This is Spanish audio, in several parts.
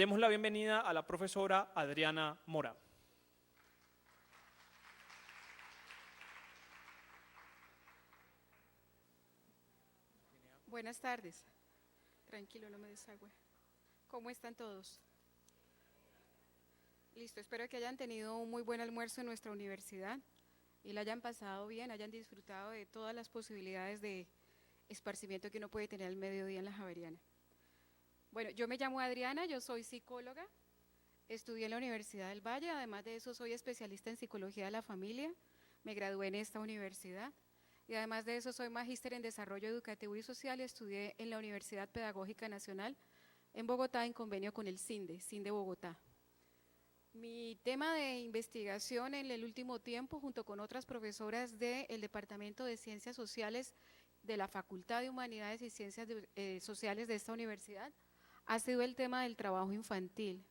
Demos la bienvenida a la profesora Adriana Mora. Buenas tardes. Tranquilo, no me desagüe. ¿Cómo están todos? Listo, espero que hayan tenido un muy buen almuerzo en nuestra universidad y la hayan pasado bien, hayan disfrutado de todas las posibilidades de esparcimiento que uno puede tener al mediodía en la Javeriana. Bueno, yo me llamo Adriana, yo soy psicóloga, estudié en la Universidad del Valle, además de eso soy especialista en psicología de la familia, me gradué en esta universidad. Y además de eso soy magíster en desarrollo educativo y social y estudié en la Universidad Pedagógica Nacional en Bogotá en convenio con el CINDE Bogotá. Mi tema de investigación en el último tiempo, junto con otras profesoras del Departamento de Ciencias Sociales de la Facultad de Humanidades y Ciencias Sociales de esta universidad, ha sido el tema del trabajo infantil.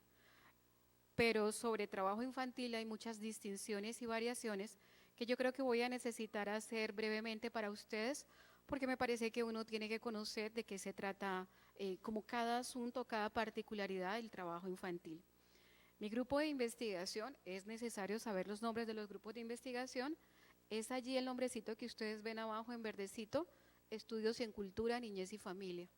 Pero sobre trabajo infantil hay muchas distinciones y variaciones que yo creo que voy a necesitar hacer brevemente para ustedes, porque me parece que uno tiene que conocer de qué se trata, como cada asunto, cada particularidad del trabajo infantil. Mi grupo de investigación, es necesario saber los nombres de los grupos de investigación, es allí el nombrecito que ustedes ven abajo en verdecito, Estudios en Cultura, Niñez y Familia.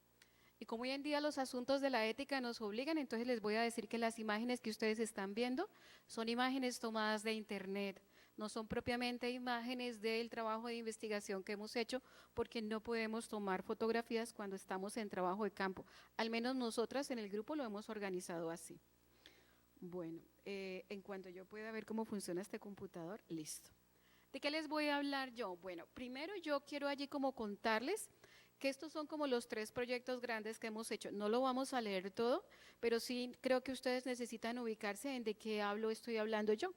Y como hoy en día los asuntos de la ética nos obligan, entonces les voy a decir que las imágenes que ustedes están viendo son imágenes tomadas de internet, no son propiamente imágenes del trabajo de investigación que hemos hecho, porque no podemos tomar fotografías cuando estamos en trabajo de campo. Al menos nosotras en el grupo lo hemos organizado así. Bueno, en cuanto yo pueda ver cómo funciona este computador, listo. ¿De qué les voy a hablar yo? Bueno, primero yo quiero allí como contarles que estos son como los 3 proyectos grandes que hemos hecho. No lo vamos a leer todo, pero sí creo que ustedes necesitan ubicarse en de qué estoy hablando yo.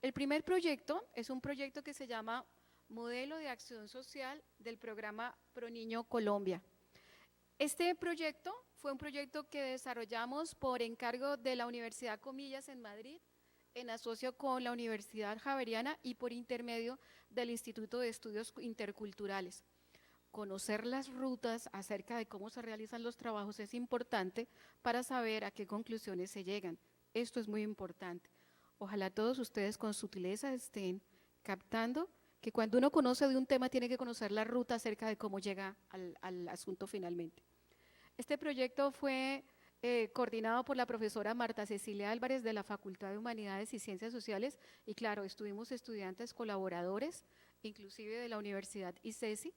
El primer proyecto es un proyecto que se llama Modelo de Acción Social del programa ProNiño Colombia. Este proyecto fue un proyecto que desarrollamos por encargo de la Universidad Comillas en Madrid, en asocio con la Universidad Javeriana y por intermedio del Instituto de Estudios Interculturales. Conocer las rutas acerca de cómo se realizan los trabajos es importante para saber a qué conclusiones se llegan. Esto es muy importante. Ojalá todos ustedes con sutileza estén captando que cuando uno conoce de un tema tiene que conocer la ruta acerca de cómo llega al asunto finalmente. Este proyecto fue coordinado por la profesora Marta Cecilia Álvarez de la Facultad de Humanidades y Ciencias Sociales y claro, estuvimos estudiantes colaboradores, inclusive de la Universidad ICESI,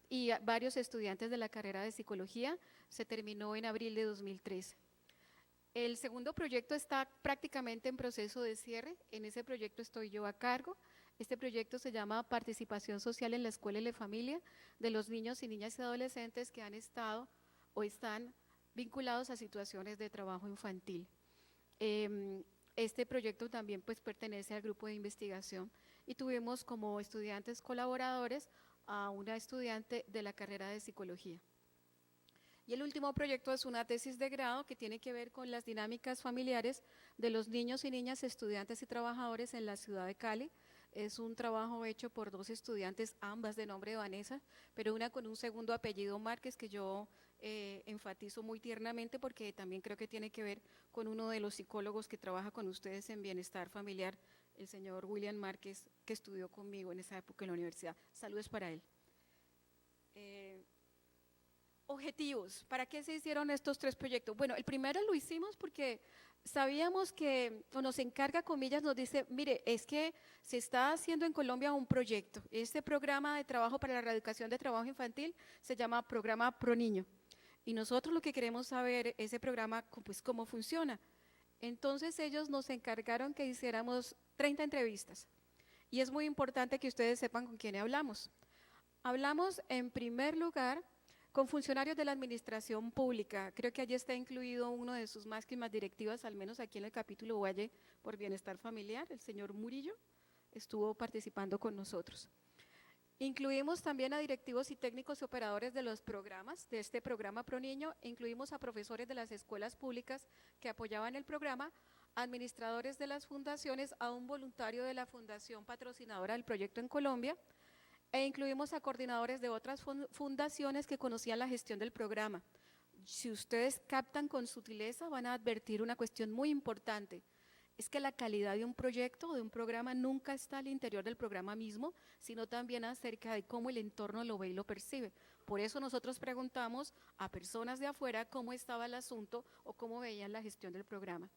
y varios estudiantes de la carrera de Psicología. Se terminó en abril de 2013. El segundo proyecto está prácticamente en proceso de cierre, en ese proyecto estoy yo a cargo. Este proyecto se llama Participación Social en la Escuela y la Familia de los niños y niñas y adolescentes que han estado o están vinculados a situaciones de trabajo infantil. Este proyecto también pues pertenece al grupo de investigación y tuvimos como estudiantes colaboradores a una estudiante de la carrera de Psicología. Y el último proyecto es una tesis de grado que tiene que ver con las dinámicas familiares de los niños y niñas, estudiantes y trabajadores en la ciudad de Cali. Es un trabajo hecho por 2 estudiantes, ambas de nombre Vanessa, pero una con un segundo apellido Márquez, que yo enfatizo muy tiernamente porque también creo que tiene que ver con uno de los psicólogos que trabaja con ustedes en bienestar familiar, el señor William Márquez, que estudió conmigo en esa época en la universidad. Saludos para él. Objetivos, ¿para qué se hicieron estos 3 proyectos? Bueno, el primero lo hicimos porque sabíamos que, o nos encarga, comillas, nos dice, mire, es que se está haciendo en Colombia un proyecto, este programa de trabajo para la erradicación de trabajo infantil se llama Programa ProNiño, y nosotros lo que queremos saber, ese programa, pues cómo funciona. Entonces ellos nos encargaron que hiciéramos 30 entrevistas, y es muy importante que ustedes sepan con quién hablamos. Hablamos en primer lugar con funcionarios de la administración pública. Creo que allí está incluido uno de sus máximas directivas, al menos aquí en el capítulo Valle por Bienestar Familiar, el señor Murillo, estuvo participando con nosotros. Incluimos también a directivos y técnicos y operadores de los programas, de este programa ProNiño, incluimos a profesores de las escuelas públicas que apoyaban el programa, administradores de las fundaciones, a un voluntario de la fundación patrocinadora del proyecto en Colombia, e incluimos a coordinadores de otras fundaciones que conocían la gestión del programa. si ustedes captan con sutileza, van a advertir una cuestión muy importante. Es que la calidad de un proyecto o de un programa nunca está al interior del programa mismo, sino también acerca de cómo el entorno lo ve y lo percibe. Por eso nosotros preguntamos a personas de afuera cómo estaba el asunto o cómo veían la gestión del programa.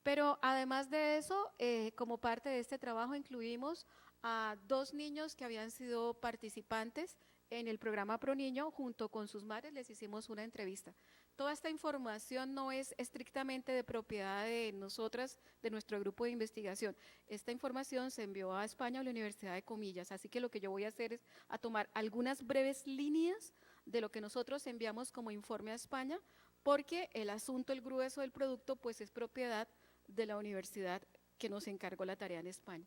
Pero además de eso, como parte de este trabajo incluimos a 2 niños que habían sido participantes en el programa ProNiño. Junto con sus madres les hicimos una entrevista. Toda esta información no es estrictamente de propiedad de nosotras, de nuestro grupo de investigación. Esta información se envió a España, a la Universidad de Comillas, así que lo que yo voy a hacer es a tomar algunas breves líneas de lo que nosotros enviamos como informe a España, porque el asunto, el grueso del producto, pues es propiedad de la universidad que nos encargó la tarea en España.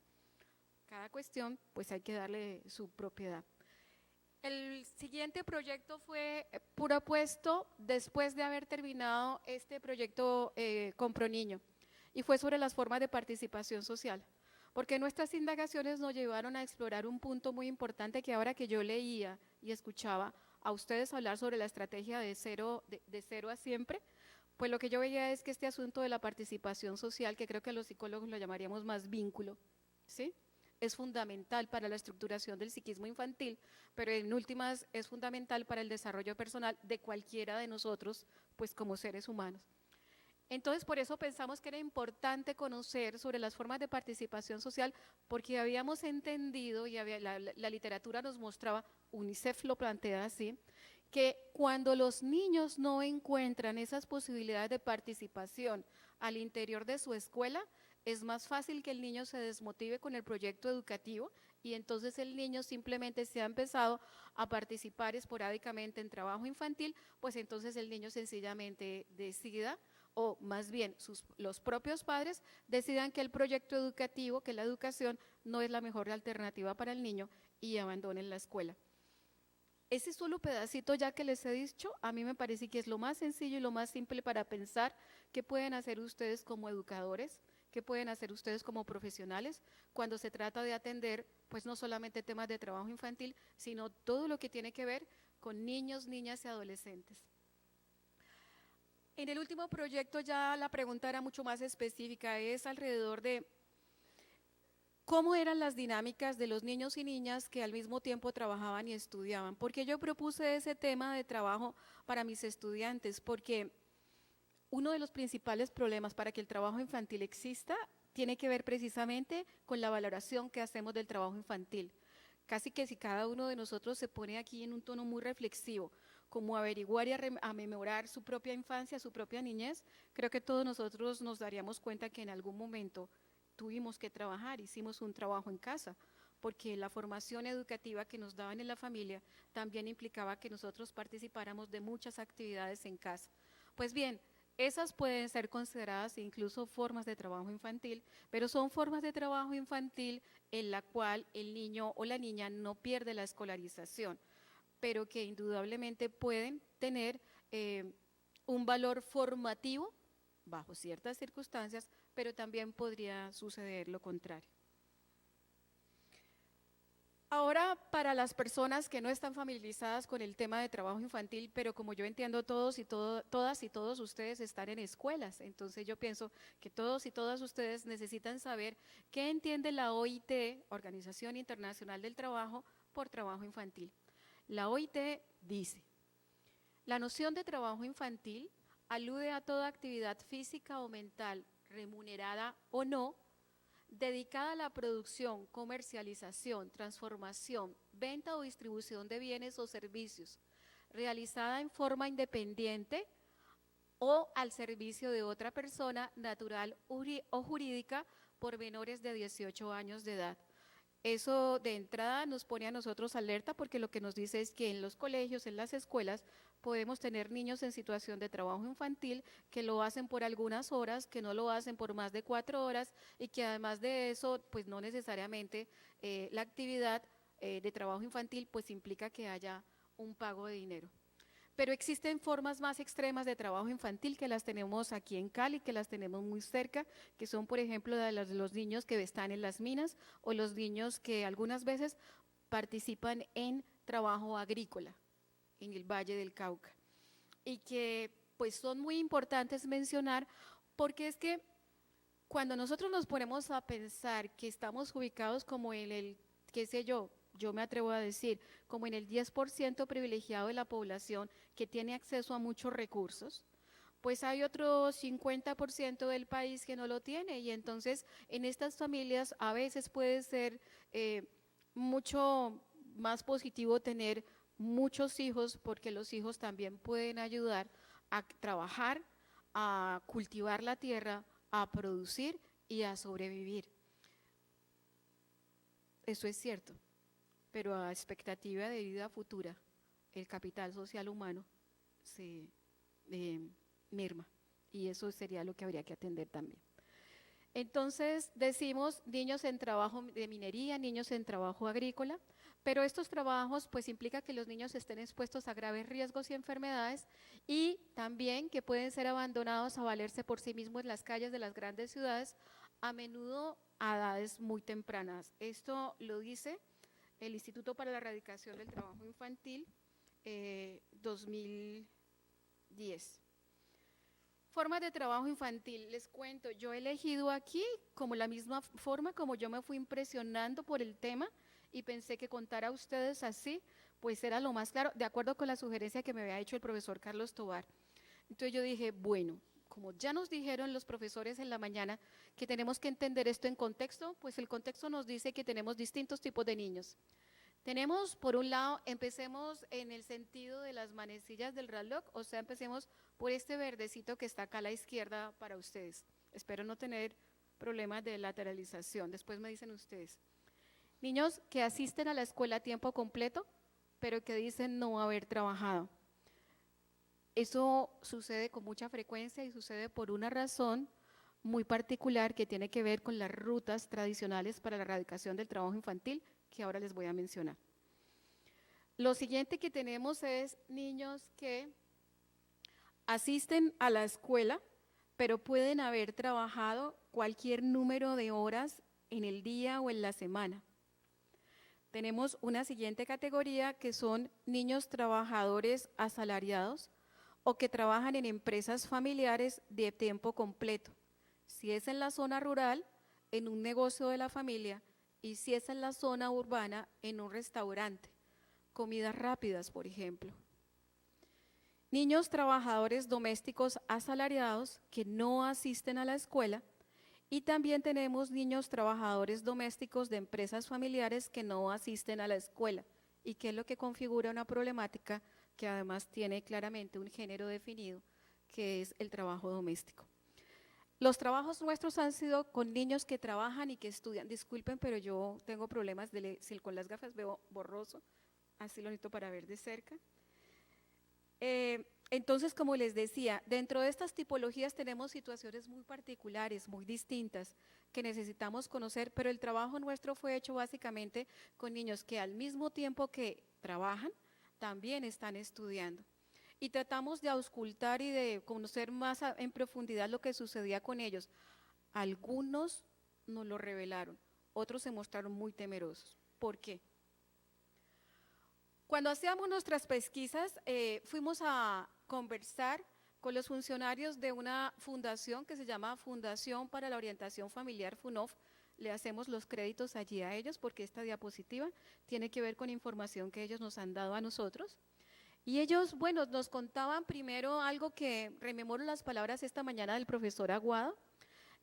Cada cuestión, pues hay que darle su propiedad. El siguiente proyecto fue propuesto después de haber terminado este proyecto con ProNiño, y fue sobre las formas de participación social, porque nuestras indagaciones nos llevaron a explorar un punto muy importante que ahora que yo leía y escuchaba a ustedes hablar sobre la estrategia de cero a siempre, pues lo que yo veía es que este asunto de la participación social, que creo que los psicólogos lo llamaríamos más vínculo, ¿sí?, es fundamental para la estructuración del psiquismo infantil, pero en últimas es fundamental para el desarrollo personal de cualquiera de nosotros, pues como seres humanos. Entonces, por eso pensamos que era importante conocer sobre las formas de participación social, porque habíamos entendido, y la literatura nos mostraba, UNICEF lo plantea así, que cuando los niños no encuentran esas posibilidades de participación al interior de su escuela, es más fácil que el niño se desmotive con el proyecto educativo, y entonces el niño simplemente se ha empezado a participar esporádicamente en trabajo infantil, pues entonces el niño sencillamente decida, o más bien los propios padres decidan que el proyecto educativo, que la educación no es la mejor alternativa para el niño y abandonen la escuela. Ese solo pedacito ya que les he dicho, a mí me parece que es lo más sencillo y lo más simple para pensar qué pueden hacer ustedes como educadores, qué pueden hacer ustedes como profesionales cuando se trata de atender, pues no solamente temas de trabajo infantil, sino todo lo que tiene que ver con niños, niñas y adolescentes. En el último proyecto ya la pregunta era mucho más específica, es alrededor de cómo eran las dinámicas de los niños y niñas que al mismo tiempo trabajaban y estudiaban. ¿Por qué yo propuse ese tema de trabajo para mis estudiantes? Porque uno de los principales problemas para que el trabajo infantil exista tiene que ver precisamente con la valoración que hacemos del trabajo infantil. Casi que si cada uno de nosotros se pone aquí en un tono muy reflexivo, como averiguar y a memorar su propia infancia, su propia niñez, creo que todos nosotros nos daríamos cuenta que en algún momento tuvimos que trabajar, hicimos un trabajo en casa, porque la formación educativa que nos daban en la familia también implicaba que nosotros participáramos de muchas actividades en casa. Pues bien, esas pueden ser consideradas incluso formas de trabajo infantil, pero son formas de trabajo infantil en la cual el niño o la niña no pierde la escolarización, pero que indudablemente pueden tener un valor formativo bajo ciertas circunstancias, pero también podría suceder lo contrario. Ahora, para las personas que no están familiarizadas con el tema de trabajo infantil, pero como yo entiendo todas y todos ustedes están en escuelas, entonces yo pienso que todos y todas ustedes necesitan saber qué entiende la OIT, Organización Internacional del Trabajo, por trabajo infantil. La OIT dice, la noción de trabajo infantil alude a toda actividad física o mental, remunerada o no, dedicada a la producción, comercialización, transformación, venta o distribución de bienes o servicios, realizada en forma independiente o al servicio de otra persona natural o jurídica por menores de 18 años de edad. Eso de entrada nos pone a nosotros alerta, porque lo que nos dice es que en los colegios, en las escuelas, podemos tener niños en situación de trabajo infantil que lo hacen por algunas horas, que no lo hacen por más de 4 horas, y que además de eso, pues no necesariamente la actividad de trabajo infantil pues implica que haya un pago de dinero. Pero existen formas más extremas de trabajo infantil que las tenemos aquí en Cali, que las tenemos muy cerca, que son por ejemplo de los niños que están en las minas, o los niños que algunas veces participan en trabajo agrícola en el Valle del Cauca. y que pues son muy importantes mencionar, porque es que cuando nosotros nos ponemos a pensar que estamos ubicados como en el, qué sé yo me atrevo a decir, como en el 10% privilegiado de la población que tiene acceso a muchos recursos, pues hay otro 50% del país que no lo tiene, y entonces en estas familias a veces puede ser eh, mucho más positivo tener muchos hijos, porque los hijos también pueden ayudar a trabajar, a cultivar la tierra, a producir y a sobrevivir. Eso es cierto, pero a expectativa de vida futura, el capital social humano se merma, y eso sería lo que habría que atender también. Entonces decimos niños en trabajo de minería, niños en trabajo agrícola, pero estos trabajos pues implica que los niños estén expuestos a graves riesgos y enfermedades, y también que pueden ser abandonados a valerse por sí mismos en las calles de las grandes ciudades, a menudo a edades muy tempranas. Esto lo dice el Instituto para la Erradicación del Trabajo Infantil 2010. Formas de trabajo infantil, les cuento, yo he elegido aquí como la misma forma como yo me fui impresionando por el tema y pensé que contar a ustedes así, pues era lo más claro, de acuerdo con la sugerencia que me había hecho el profesor Carlos Tobar. Entonces yo dije, bueno, como ya nos dijeron los profesores en la mañana que tenemos que entender esto en contexto, pues el contexto nos dice que tenemos distintos tipos de niños. Tenemos, por un lado, empecemos en el sentido de las manecillas del reloj, o sea, empecemos por este verdecito que está acá a la izquierda para ustedes. Espero no tener problemas de lateralización, después me dicen ustedes. Niños que asisten a la escuela a tiempo completo, pero que dicen no haber trabajado. Eso sucede con mucha frecuencia y sucede por una razón muy particular que tiene que ver con las rutas tradicionales para la erradicación del trabajo infantil, que ahora les voy a mencionar. Lo siguiente que tenemos es niños que asisten a la escuela, pero pueden haber trabajado cualquier número de horas en el día o en la semana. Tenemos una siguiente categoría que son niños trabajadores asalariados o que trabajan en empresas familiares de tiempo completo. Si es en la zona rural, en un negocio de la familia, y si es en la zona urbana, en un restaurante, comidas rápidas, por ejemplo. Niños trabajadores domésticos asalariados que no asisten a la escuela, y también tenemos niños trabajadores domésticos de empresas familiares que no asisten a la escuela, y que es lo que configura una problemática que además tiene claramente un género definido, que es el trabajo doméstico. Los trabajos nuestros han sido con niños que trabajan y que estudian. Disculpen, pero yo tengo problemas de si con las gafas veo borroso, así lo necesito para ver de cerca. Entonces, como les decía, dentro de estas tipologías tenemos situaciones muy particulares, muy distintas, que necesitamos conocer, pero el trabajo nuestro fue hecho básicamente con niños que al mismo tiempo que trabajan, también están estudiando. Y tratamos de auscultar y de conocer más en profundidad lo que sucedía con ellos. Algunos nos lo revelaron, otros se mostraron muy temerosos. ¿Por qué? Cuando hacíamos nuestras pesquisas, fuimos a conversar con los funcionarios de una fundación que se llama Fundación para la Orientación Familiar, FUNOF. Le hacemos los créditos allí a ellos porque esta diapositiva tiene que ver con información que ellos nos han dado a nosotros. Y ellos, bueno, nos contaban primero algo que rememoro las palabras esta mañana del profesor Aguado,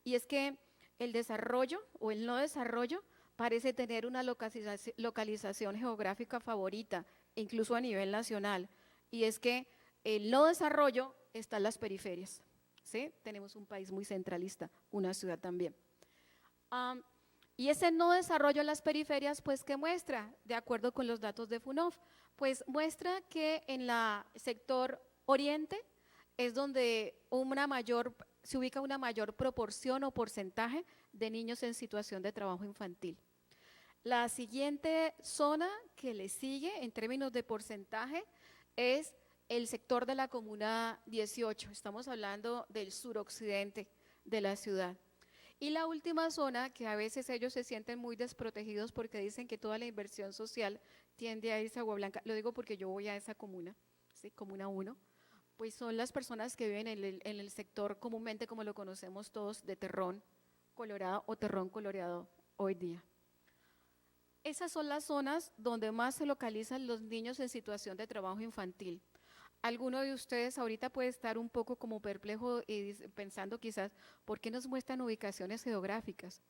y es que el desarrollo o el no desarrollo parece tener una localización geográfica favorita, incluso a nivel nacional, y es que el no desarrollo está en las periferias, ¿sí? Tenemos un país muy centralista, una ciudad también. Y ese no desarrollo en las periferias, pues, ¿qué muestra? De acuerdo con los datos de FUNOF, pues muestra que en el sector oriente es donde se ubica una mayor proporción o porcentaje de niños en situación de trabajo infantil. La siguiente zona que le sigue en términos de porcentaje es el sector de la Comuna 18, estamos hablando del suroccidente de la ciudad. Y la última zona, que a veces ellos se sienten muy desprotegidos porque dicen que toda la inversión social tiende a irse a Agua Blanca, lo digo porque yo voy a esa comuna, ¿sí? Comuna 1, pues son las personas que viven en el sector comúnmente como lo conocemos todos de Terrón Colorado o Terrón Coloreado hoy día. Esas son las zonas donde más se localizan los niños en situación de trabajo infantil. Alguno de ustedes ahorita puede estar un poco como perplejo y pensando quizás, ¿por qué nos muestran ubicaciones geográficas?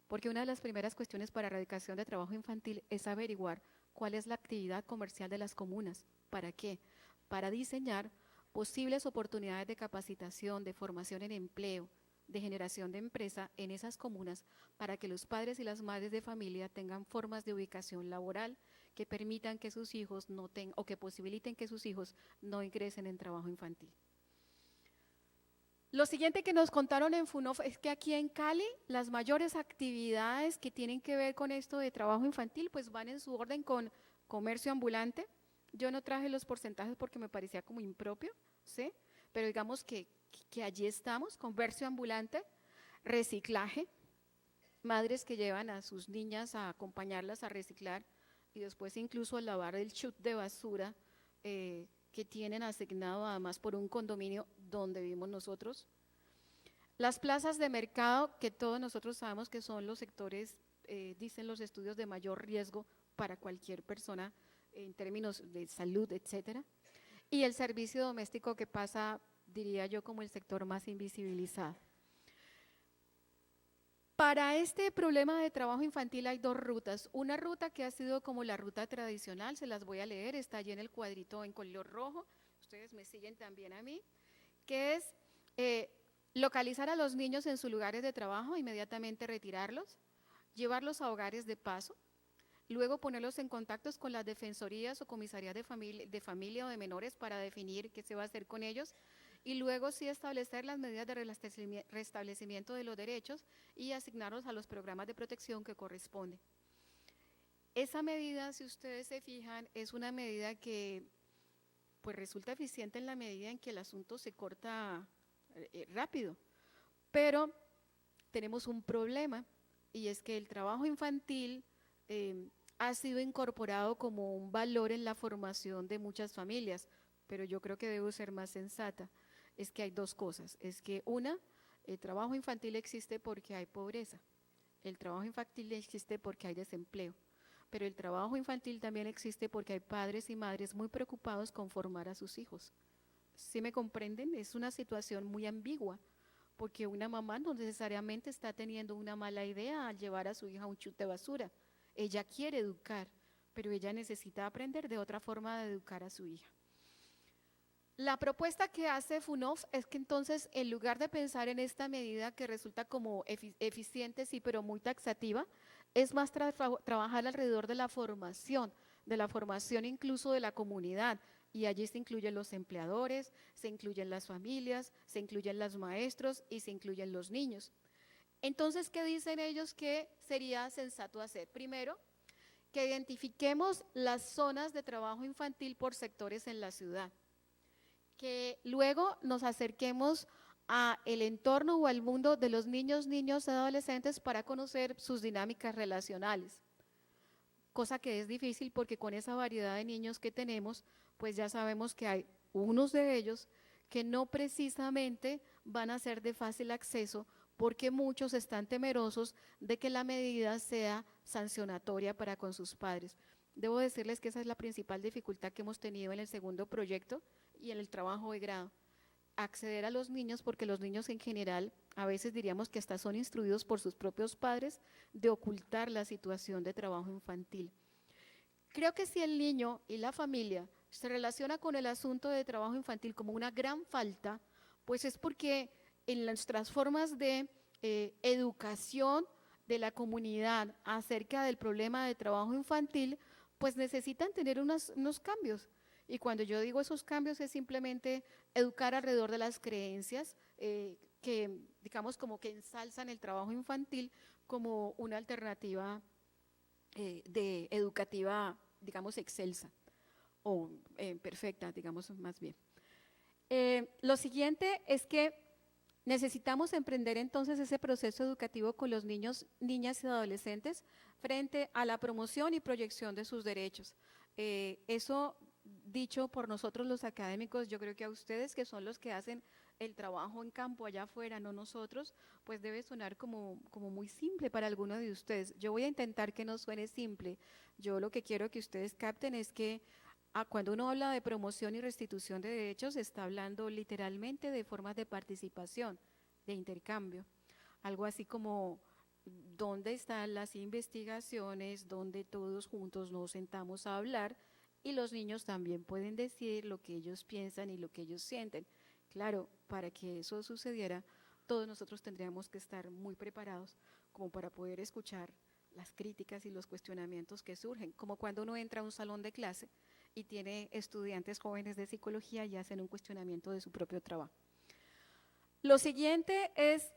Porque una de las primeras cuestiones para erradicación de trabajo infantil es averiguar cuál es la actividad comercial de las comunas. ¿Para qué? Para diseñar posibles oportunidades de capacitación, de formación en empleo, de generación de empresa en esas comunas para que los padres y las madres de familia tengan formas de ubicación laboral que permitan que sus hijos no tengan o que posibiliten que sus hijos no ingresen en trabajo infantil. Lo siguiente que nos contaron en FUNOF es que aquí en Cali las mayores actividades que tienen que ver con esto de trabajo infantil pues van en su orden con comercio ambulante. Yo no traje los porcentajes porque me parecía como impropio, ¿sí? Pero digamos que allí estamos, comercio ambulante, reciclaje, madres que llevan a sus niñas a acompañarlas a reciclar y después incluso a lavar el chute de basura que tienen asignado además por un condominio donde vivimos nosotros. Las plazas de mercado, que todos nosotros sabemos que son los sectores, dicen los estudios, de mayor riesgo para cualquier persona en términos de salud, etcétera. Y el servicio doméstico que pasa, diría yo, como el sector más invisibilizado. Para este problema de trabajo infantil hay dos rutas. Una ruta que ha sido como la ruta tradicional, se las voy a leer, está allí en el cuadrito en color rojo, ustedes me siguen también a mí, que es localizar a los niños en sus lugares de trabajo, inmediatamente retirarlos, llevarlos a hogares de paso, luego ponerlos en contactos con las defensorías o comisarías de familia o de menores para definir qué se va a hacer con ellos, y luego sí establecer las medidas de restablecimiento de los derechos y asignarlos a los programas de protección que corresponden. Esa medida, si ustedes se fijan, es una medida que pues resulta eficiente en la medida en que el asunto se corta rápido, pero tenemos un problema y es que el trabajo infantil ha sido incorporado como un valor en la formación de muchas familias, pero yo creo que debo ser más sensata. Es que hay dos cosas, es que una, el trabajo infantil existe porque hay pobreza, el trabajo infantil existe porque hay desempleo, pero el trabajo infantil también existe porque hay padres y madres muy preocupados con formar a sus hijos. ¿Sí me comprenden? Es una situación muy ambigua, porque una mamá no necesariamente está teniendo una mala idea al llevar a su hija a un chute de basura, ella quiere educar, pero ella necesita aprender de otra forma de educar a su hija. La propuesta que hace FUNOF es que entonces, en lugar de pensar en esta medida que resulta como eficiente, sí, pero muy taxativa, es más trabajar alrededor de la formación incluso de la comunidad, y allí se incluyen los empleadores, se incluyen las familias, se incluyen los maestros y se incluyen los niños. Entonces, ¿qué dicen ellos que sería sensato hacer? Primero, que identifiquemos las zonas de trabajo infantil por sectores en la ciudad, que luego nos acerquemos a el entorno o al mundo de los niños y adolescentes para conocer sus dinámicas relacionales, cosa que es difícil porque con esa variedad de niños que tenemos, pues ya sabemos que hay unos de ellos que no precisamente van a ser de fácil acceso porque muchos están temerosos de que la medida sea sancionatoria para con sus padres. Debo decirles que esa es la principal dificultad que hemos tenido en el segundo proyecto y en el trabajo de grado, acceder a los niños, porque los niños en general, a veces diríamos que hasta son instruidos por sus propios padres de ocultar la situación de trabajo infantil. Creo que si el niño y la familia se relaciona con el asunto de trabajo infantil como una gran falta, pues es porque en nuestras formas de educación de la comunidad acerca del problema de trabajo infantil, pues necesitan tener unos cambios. Y cuando yo digo esos cambios es simplemente educar alrededor de las creencias que, digamos, como que ensalzan el trabajo infantil como una alternativa educativa, digamos, excelsa o perfecta, digamos, más bien. Lo siguiente es que necesitamos emprender entonces ese proceso educativo con los niños, niñas y adolescentes frente a la promoción y proyección de sus derechos. Eso dicho por nosotros los académicos, yo creo que a ustedes que son los que hacen el trabajo en campo allá afuera, no nosotros, pues debe sonar como muy simple para alguno de ustedes. Yo voy a intentar que no suene simple. Yo lo que quiero que ustedes capten es que cuando uno habla de promoción y restitución de derechos, está hablando literalmente de formas de participación, de intercambio. Algo así como dónde están las investigaciones, donde todos juntos nos sentamos a hablar y los niños también pueden decir lo que ellos piensan y lo que ellos sienten. Claro, para que eso sucediera, todos nosotros tendríamos que estar muy preparados como para poder escuchar las críticas y los cuestionamientos que surgen, como cuando uno entra a un salón de clase y tiene estudiantes jóvenes de psicología y hacen un cuestionamiento de su propio trabajo. Lo siguiente es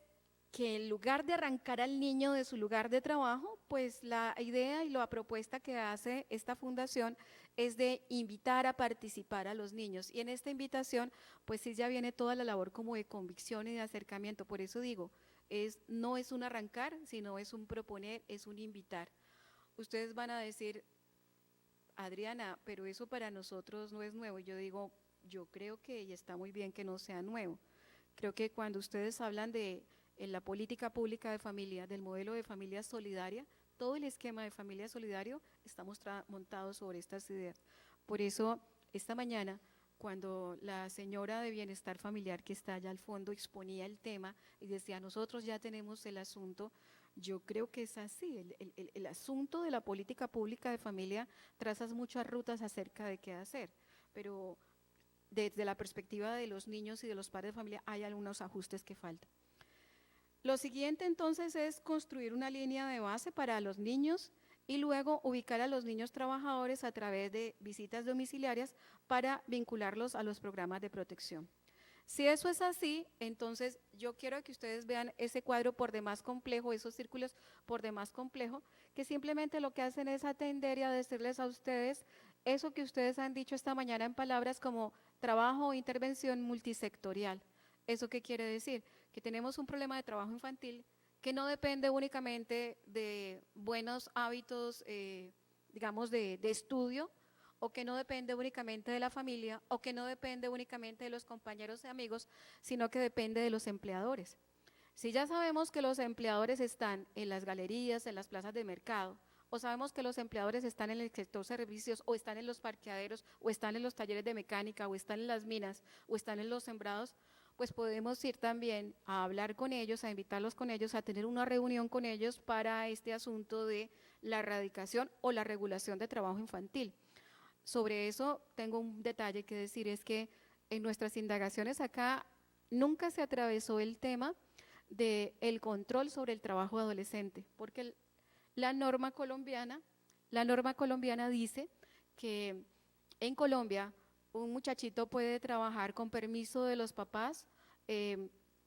que en lugar de arrancar al niño de su lugar de trabajo, pues la idea y la propuesta que hace esta fundación es de invitar a participar a los niños. Y en esta invitación, pues sí ya viene toda la labor como de convicción y de acercamiento. Por eso digo, no es un arrancar, sino es un proponer, es un invitar. Ustedes van a decir, Adriana, pero eso para nosotros no es nuevo. Y yo digo, yo creo que está muy bien que no sea nuevo. Creo que cuando ustedes hablan de en la política pública de familia, del modelo de familia solidaria, todo el esquema de familia solidario estamos montados sobre estas ideas. Por eso, esta mañana, cuando la señora de Bienestar Familiar que está allá al fondo exponía el tema y decía, nosotros ya tenemos el asunto, yo creo que es así, el asunto de la política pública de familia traza muchas rutas acerca de qué hacer, pero desde la perspectiva de los niños y de los padres de familia hay algunos ajustes que faltan. Lo siguiente entonces es construir una línea de base para los niños y luego ubicar a los niños trabajadores a través de visitas domiciliarias para vincularlos a los programas de protección. Si eso es así, entonces yo quiero que ustedes vean ese cuadro por demás complejo, esos círculos por demás complejo, que simplemente lo que hacen es atender y a decirles a ustedes eso que ustedes han dicho esta mañana en palabras como trabajo o intervención multisectorial. ¿Eso qué quiere decir? Que tenemos un problema de trabajo infantil que no depende únicamente de buenos hábitos, digamos, de estudio, o que no depende únicamente de la familia, o que no depende únicamente de los compañeros y amigos, sino que depende de los empleadores. Si ya sabemos que los empleadores están en las galerías, en las plazas de mercado, o sabemos que los empleadores están en el sector servicios, o están en los parqueaderos, o están en los talleres de mecánica, o están en las minas, o están en los sembrados, pues podemos ir también a hablar con ellos, a invitarlos con ellos, a tener una reunión con ellos para este asunto de la erradicación o la regulación de trabajo infantil. Sobre eso tengo un detalle que decir, es que en nuestras indagaciones acá nunca se atravesó el tema del control sobre el trabajo adolescente, porque la norma colombiana dice que en Colombia un muchachito puede trabajar con permiso de los papás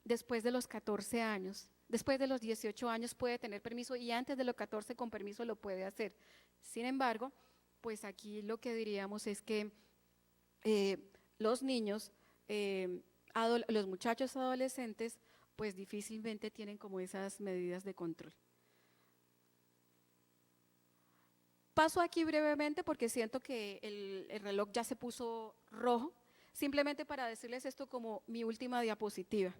después de los 14 años. Después de los 18 años puede tener permiso y antes de los 14 con permiso lo puede hacer. Sin embargo, pues aquí lo que diríamos es que los niños, los muchachos adolescentes, pues difícilmente tienen como esas medidas de control. Paso aquí brevemente porque siento que el reloj ya se puso rojo, simplemente para decirles esto como mi última diapositiva.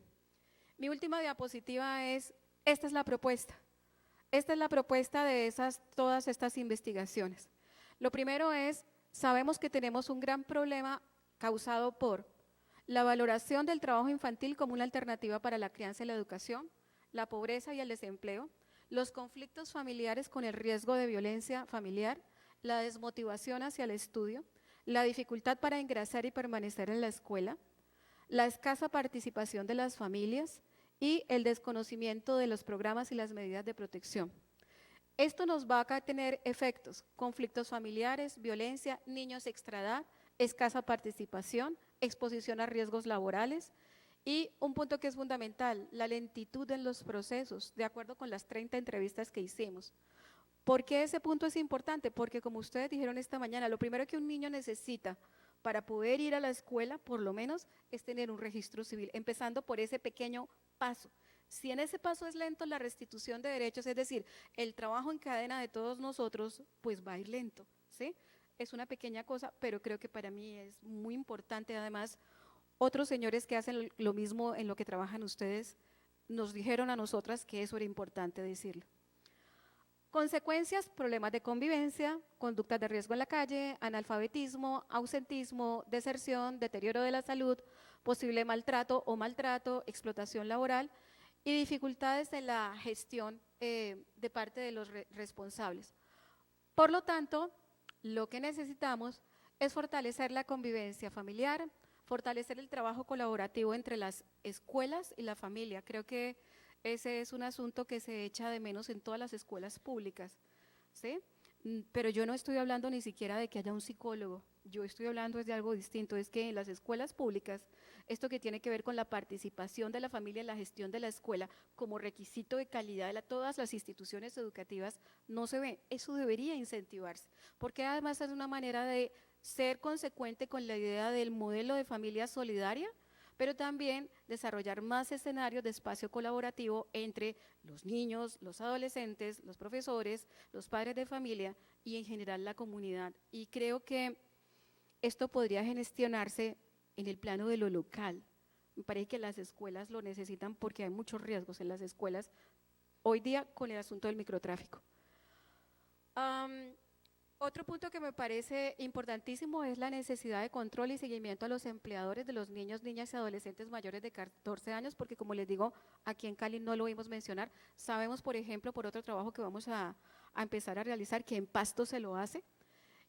Mi última diapositiva es, esta es la propuesta. Esta es la propuesta de todas estas investigaciones. Lo primero es, sabemos que tenemos un gran problema causado por la valoración del trabajo infantil como una alternativa para la crianza y la educación, la pobreza y el desempleo, los conflictos familiares con el riesgo de violencia familiar, la desmotivación hacia el estudio, la dificultad para ingresar y permanecer en la escuela, la escasa participación de las familias y el desconocimiento de los programas y las medidas de protección. Esto nos va a tener efectos, conflictos familiares, violencia, niños extraedad, escasa participación, exposición a riesgos laborales, y un punto que es fundamental, la lentitud en los procesos, de acuerdo con las 30 entrevistas que hicimos. ¿Por qué ese punto es importante? Porque como ustedes dijeron esta mañana, lo primero que un niño necesita para poder ir a la escuela, por lo menos, es tener un registro civil, empezando por ese pequeño paso. Si en ese paso es lento, la restitución de derechos, es decir, el trabajo en cadena de todos nosotros, pues va a ir lento, ¿sí? es una pequeña cosa, pero creo que para mí es muy importante. Además, otros señores que hacen lo mismo en lo que trabajan ustedes nos dijeron a nosotras que eso era importante decirlo. Consecuencias, problemas de convivencia, conductas de riesgo en la calle, analfabetismo, ausentismo, deserción, deterioro de la salud, posible maltrato, explotación laboral y dificultades en la gestión de parte de los responsables. Por lo tanto, lo que necesitamos es fortalecer la convivencia familiar, fortalecer el trabajo colaborativo entre las escuelas y la familia. Creo que ese es un asunto que se echa de menos en todas las escuelas públicas, ¿sí? Pero yo no estoy hablando ni siquiera de que haya un psicólogo, yo estoy hablando de algo distinto, es que en las escuelas públicas, esto que tiene que ver con la participación de la familia en la gestión de la escuela como requisito de calidad de todas las instituciones educativas, no se ve. Eso debería incentivarse, porque además es una manera de ser consecuente con la idea del modelo de familia solidaria, pero también desarrollar más escenarios de espacio colaborativo entre los niños, los adolescentes, los profesores, los padres de familia y en general la comunidad. Y creo que esto podría gestionarse en el plano de lo local. Me parece que las escuelas lo necesitan porque hay muchos riesgos en las escuelas hoy día con el asunto del microtráfico. Otro punto que me parece importantísimo es la necesidad de control y seguimiento a los empleadores de los niños, niñas y adolescentes mayores de 14 años, porque como les digo, aquí en Cali no lo vimos mencionar. Sabemos, por ejemplo, por otro trabajo que vamos a empezar a realizar, que en Pasto se lo hace.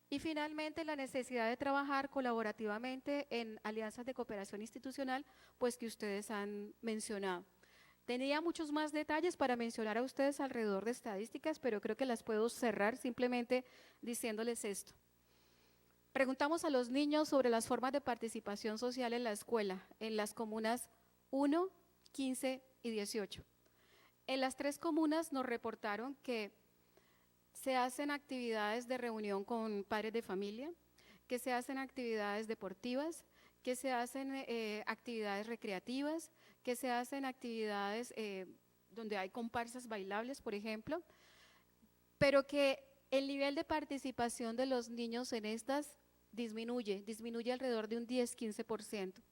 Y finalmente, la necesidad de trabajar colaborativamente en alianzas de cooperación institucional, pues que ustedes han mencionado. Tenía muchos más detalles para mencionar a ustedes alrededor de estadísticas, pero creo que las puedo cerrar simplemente diciéndoles esto. Preguntamos a los niños sobre las formas de participación social en la escuela, en las comunas 1, 15 y 18. En las 3 comunas nos reportaron que se hacen actividades de reunión con padres de familia, que se hacen actividades deportivas, que se hacen actividades recreativas, que se hacen actividades donde hay comparsas bailables, por ejemplo, pero que el nivel de participación de los niños en estas disminuye alrededor de un 10-15%.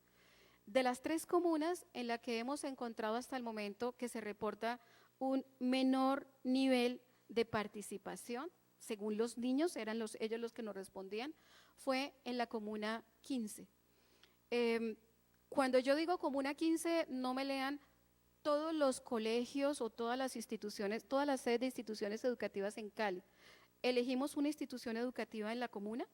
De las 3 comunas en las que hemos encontrado hasta el momento que se reporta un menor nivel de participación, según los niños, eran ellos los que nos respondían, fue en la comuna 15. Cuando yo digo comuna 15, no me lean todos los colegios o todas las instituciones, todas las sedes de instituciones educativas en Cali. Elegimos una institución educativa en la comuna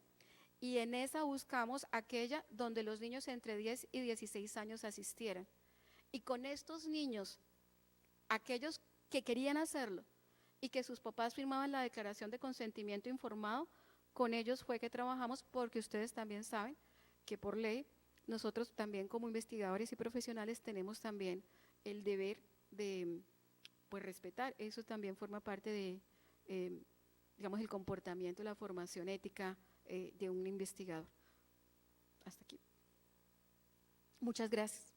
y en esa buscamos aquella donde los niños entre 10 y 16 años asistieran. Y con estos niños, aquellos que querían hacerlo y que sus papás firmaban la declaración de consentimiento informado, con ellos fue que trabajamos, porque ustedes también saben que por ley nosotros también como investigadores y profesionales tenemos también el deber de pues, respetar. Eso también forma parte de, digamos, el comportamiento, la formación ética de un investigador. Hasta aquí. Muchas gracias.